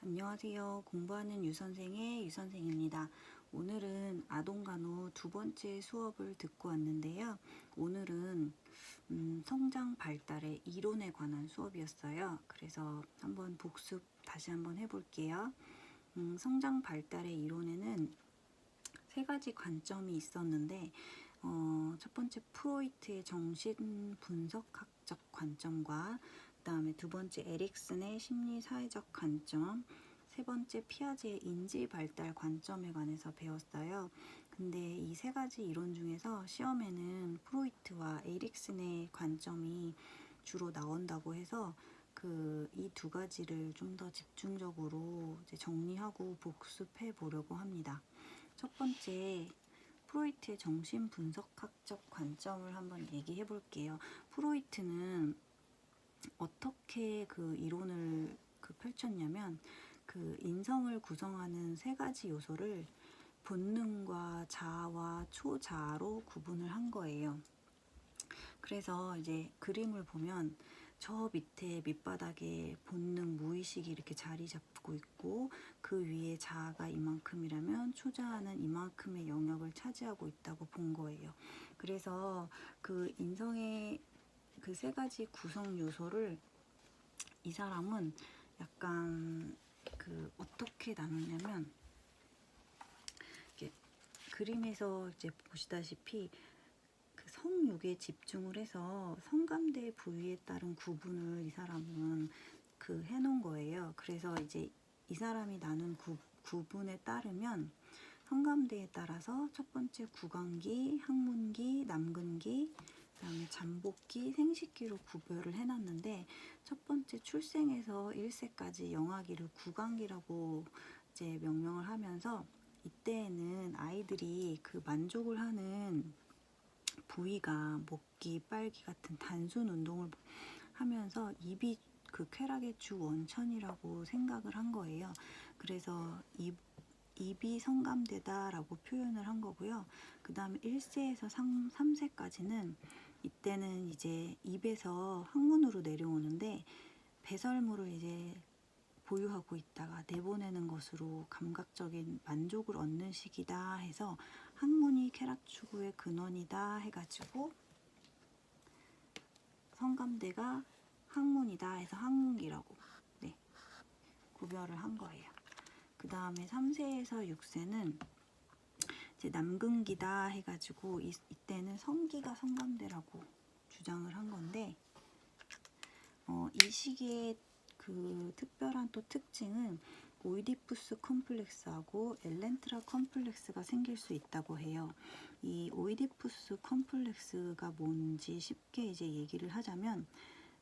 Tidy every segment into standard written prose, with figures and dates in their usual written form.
안녕하세요. 공부하는 유선생의 유선생입니다. 오늘은 아동간호 두 번째 수업을 듣고 왔는데요. 오늘은 성장 발달의 이론에 관한 수업이었어요. 그래서 한번 복습 다시 한번 해볼게요. 성장 발달의 이론에는 세 가지 관점이 있었는데 첫 번째 프로이트의 정신 분석학적 관점과 그 다음에 두 번째 에릭슨의 심리 사회적 관점, 세 번째 피아제의 인지 발달 관점에 관해서 배웠어요. 근데 이 세 가지 이론 중에서 시험에는 프로이트와 에릭슨의 관점이 주로 나온다고 해서 이 두 가지를 좀 더 집중적으로 이제 정리하고 복습해 보려고 합니다. 첫 번째, 프로이트의 정신분석학적 관점을 한번 얘기해 볼게요. 프로이트는 어떻게 그 이론을 펼쳤냐면, 인성을 구성하는 세 가지 요소를 본능과 자아와 초자아로 구분을 한 거예요. 그래서 이제 그림을 보면 저 밑에 밑바닥에 본능, 무의식이 이렇게 자리 잡고 있고, 그 위에 자아가 이만큼이라면 초자아는 이만큼의 영역을 차지하고 있다고 본 거예요. 그래서 그 인성의 그 세 가지 구성 요소를 이 사람은 약간 어떻게 나누냐면, 이렇게 그림에서 이제 보시다시피 성육에 집중을 해서 성감대 부위에 따른 구분을 이 사람은 해놓은 거예요. 그래서 이제 이 사람이 나눈 구분에 따르면 성감대에 따라서 첫 번째 구강기, 항문기, 남근기, 그다음에 잠복기, 생식기로 구별을 해놨는데, 첫 번째 출생에서 1세까지 영아기를 구강기라고 이제 명명을 하면서, 이때에는 아이들이 만족을 하는 부위가 먹기, 빨기 같은 단순 운동을 하면서 입이 쾌락의 주 원천이라고 생각을 한 거예요. 그래서 입이 성감대다라고 표현을 한 거고요. 그 다음에 1세에서 3세까지는 이때는 이제 입에서 항문으로 내려오는데, 배설물을 이제 보유하고 있다가 내보내는 것으로 감각적인 만족을 얻는 시기다 해서 항문이 쾌락 추구의 근원이다 해가지고 성감대가 항문이다 해서 항문기라고 구별을 한 거예요. 그 다음에 3세에서 6세는 이제 남근기다 해가지고 이때는 성기가 성감대라고 주장을 한 건데, 이 시기에 특별한 또 특징은 오이디푸스 컴플렉스하고 엘렌트라 컴플렉스가 생길 수 있다고 해요. 이 오이디푸스 컴플렉스가 뭔지 쉽게 이제 얘기를 하자면,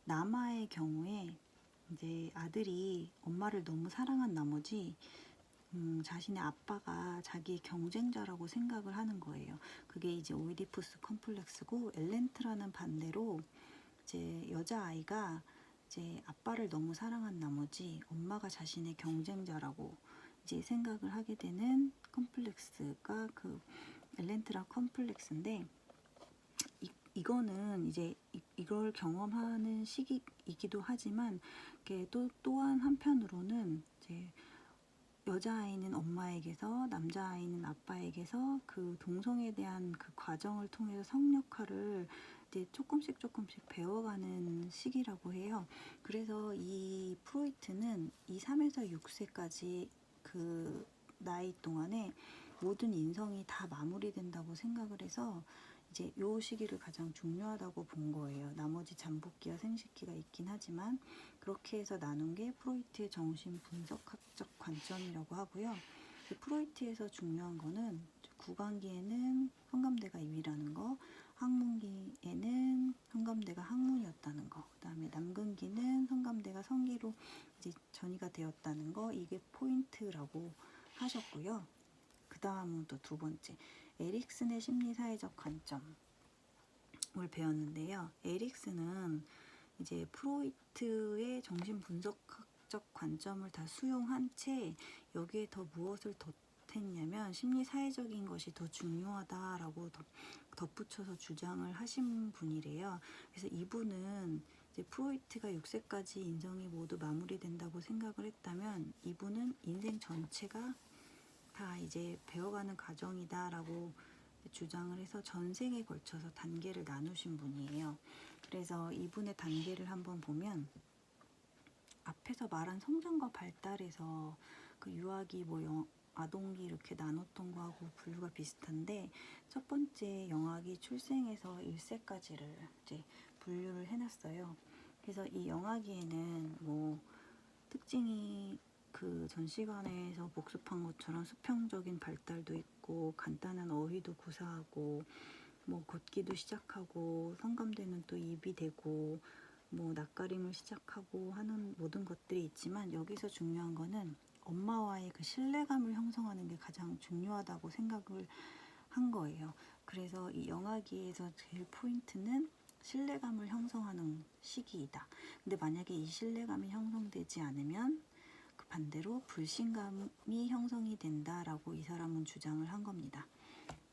남아의 경우에 이제 아들이 엄마를 너무 사랑한 나머지 자신의 아빠가 자기의 경쟁자라고 생각을 하는 거예요. 그게 이제 오이디푸스 컴플렉스고, 엘렌트라는 반대로 이제 여자아이가 이제 아빠를 너무 사랑한 나머지 엄마가 자신의 경쟁자라고 이제 생각을 하게 되는 컴플렉스가 엘렌트라 컴플렉스인데, 이거는 이제 이걸 경험하는 시기이기도 하지만, 또한 한편으로는 이제 여자아이는 엄마에게서, 남자아이는 아빠에게서 동성에 대한 과정을 통해서 성 역할을 이제 조금씩 배워가는 시기라고 해요. 그래서 이 프로이트는 3에서 6세까지 나이 동안에 모든 인성이 다 마무리된다고 생각을 해서 이제 요 시기를 가장 중요하다고 본 거예요. 나머지 잠복기와 생식기가 있긴 하지만 그렇게 해서 나눈 게 프로이트의 정신 분석학적 관점이라고 하고요. 프로이트에서 중요한 거는 구강기에는 성감대가 입이라는 거, 항문기에는 성감대가 항문이었다는 거, 그 다음에 남근기는 성감대가 성기로 이제 전이가 되었다는 거, 이게 포인트라고 하셨고요. 그 다음은 또 두 번째, 에릭슨의 심리사회적 관점을 배웠는데요. 에릭슨은 이제 프로이트의 정신분석학적 관점을 다 수용한 채 여기에 더 무엇을 덧했냐면, 심리사회적인 것이 더 중요하다라고 덧붙여서 주장을 하신 분이래요. 그래서 이분은 이제 프로이트가 6세까지 인성이 모두 마무리된다고 생각을 했다면 이분은 인생 전체가 다 이제 배워가는 과정이다라고 주장을 해서 전생에 걸쳐서 단계를 나누신 분이에요. 그래서 이분의 단계를 한번 보면 앞에서 말한 성장과 발달에서 그 유아기 아동기 이렇게 나눴던 거하고 분류가 비슷한데 첫 번째 영아기 출생에서 1세까지를 이제 분류를 해놨어요. 그래서 이 영아기에는 뭐 특징이 그 전 시간에서 복습한 것처럼 수평적인 발달도 있고 간단한 어휘도 구사하고 뭐 걷기도 시작하고 성감대는 또 입이 되고 뭐 낯가림을 시작하고 하는 모든 것들이 있지만 여기서 중요한 거는 엄마와의 그 신뢰감을 형성하는 게 가장 중요하다고 생각을 한 거예요. 그래서 이 영아기에서 제일 포인트는 신뢰감을 형성하는 시기이다. 근데 만약에 이 신뢰감이 형성되지 않으면 그 반대로 불신감이 형성이 된다라고 이 사람은 주장을 한 겁니다.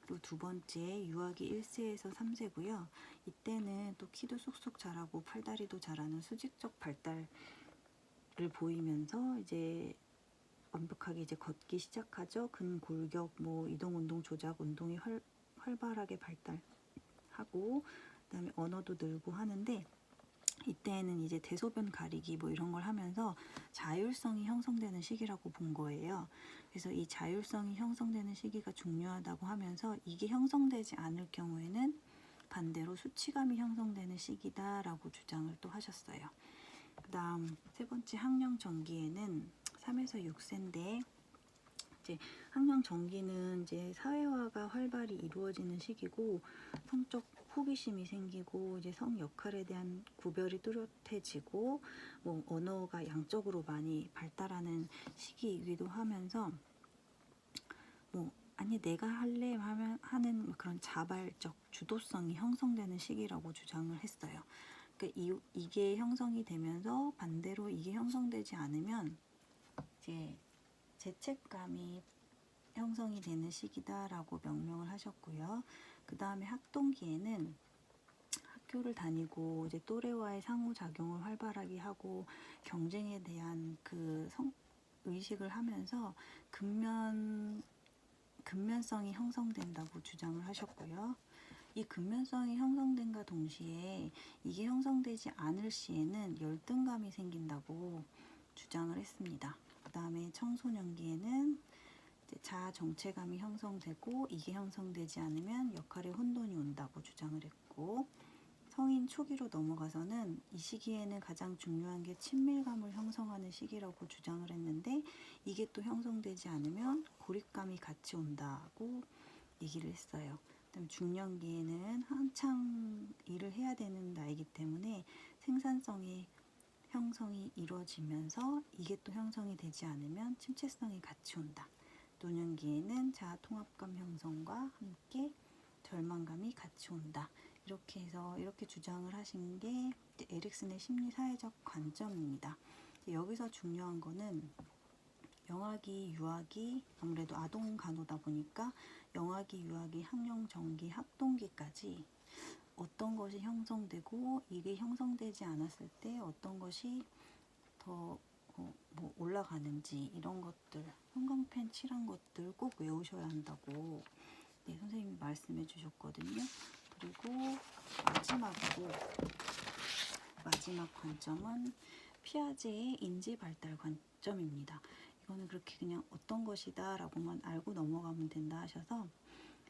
그리고 두 번째 유아기 1세에서 3세고요. 이때는 또 키도 쏙쏙 자라고 팔다리도 자라는 수직적 발달을 보이면서 이제 완벽하게 이제 걷기 시작하죠. 근골격 뭐 이동 운동 조작 운동이 활발하게 발달하고 그다음에 언어도 늘고 하는데 이때는 이제 대소변 가리기 뭐 이런 걸 하면서 자율성이 형성되는 시기라고 본 거예요. 그래서 이 자율성이 형성되는 시기가 중요하다고 하면서 이게 형성되지 않을 경우에는 반대로 수치감이 형성되는 시기다라고 주장을 또 하셨어요. 그 다음 세 번째 학령 전기에는 3에서 6세인데 이제 학령 전기는 이제 사회화가 활발히 이루어지는 시기고 성적 호기심이 생기고 이제 성 역할에 대한 구별이 뚜렷해지고 뭐 언어가 양적으로 많이 발달하는 시기이기도 하면서 뭐 아니 내가 할래 하는 그런 자발적 주도성이 형성되는 시기라고 주장을 했어요. 그러니까 이게 형성이 되면서 반대로 이게 형성되지 않으면 이제 죄책감이 형성이 되는 시기다라고 명명을 하셨고요. 그 다음에 학동기에는 학교를 다니고 이제 또래와의 상호작용을 활발하게 하고 경쟁에 대한 그 의식을 하면서 근면성이 형성된다고 주장을 하셨고요. 이 근면성이 형성된과 동시에 이게 형성되지 않을 시에는 열등감이 생긴다고 주장을 했습니다. 그 다음에 청소년기에는 자아 정체감이 형성되고 이게 형성되지 않으면 역할의 혼돈이 온다고 주장을 했고 성인 초기로 넘어가서는 이 시기에는 가장 중요한 게 친밀감을 형성하는 시기라고 주장을 했는데 이게 또 형성되지 않으면 고립감이 같이 온다고 얘기를 했어요. 그다음에 중년기에는 한창 일을 해야 되는 나이기 때문에 생산성의 형성이 이루어지면서 이게 또 형성이 되지 않으면 침체성이 같이 온다. 노년기에는 자아 통합감 형성과 함께 절망감이 같이 온다. 이렇게 해서 이렇게 주장을 하신 게 에릭슨의 심리 사회적 관점입니다. 여기서 중요한 거는 영아기, 유아기, 아무래도 아동 간호다 보니까 영아기, 유아기, 학령, 전기, 학동기까지 어떤 것이 형성되고 이게 형성되지 않았을 때 어떤 것이 더 뭐 올라가는지 이런 것들 형광펜 칠한 것들 꼭 외우셔야 한다고 선생님이 말씀해 주셨거든요. 그리고 마지막 관점은 피아제의 인지발달 관점입니다. 이거는 그렇게 그냥 어떤 것이다 라고만 알고 넘어가면 된다 하셔서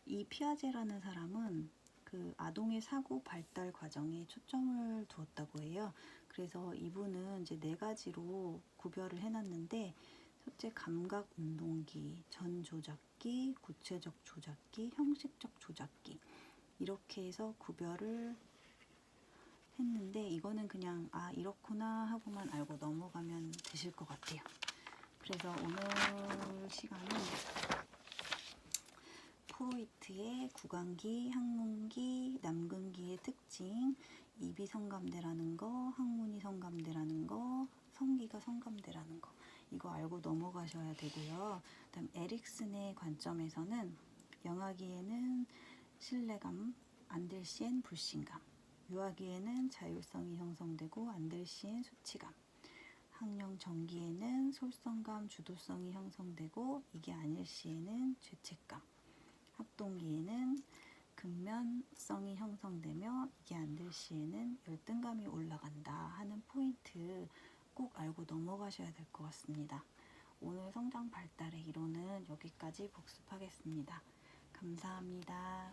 이 피아제라는 사람은 그 아동의 사고 발달 과정에 초점을 두었다고 해요. 그래서 이분은 이제 4가지로 구별을 해놨는데 첫째 감각 운동기, 전 조작기, 구체적 조작기, 형식적 조작기 이렇게 해서 구별을 했는데 이거는 그냥 아 이렇구나 하고만 알고 넘어가면 되실 것 같아요. 그래서 오늘 시간은 프로이트의 구강기, 항문기, 남근기의 특징, 입이 성감대라는 거, 항문이 성감대라는 거, 성기가 성감대라는 거 이거 알고 넘어가셔야 되고요. 그다음 에릭슨의 관점에서는 영아기에는 신뢰감, 안 될 시엔 불신감, 유아기에는 자율성이 형성되고 안 될 시엔 수치감, 학령 전기에는 솔선감, 주도성이 형성되고 이게 아닐 시에는 죄책감, 학동기에는 근면성이 형성되며 이게 안 될 시에는 열등감이 올라간다 하는 포인트 꼭 알고 넘어가셔야 될 것 같습니다. 오늘 성장 발달의 이론은 여기까지 복습하겠습니다. 감사합니다.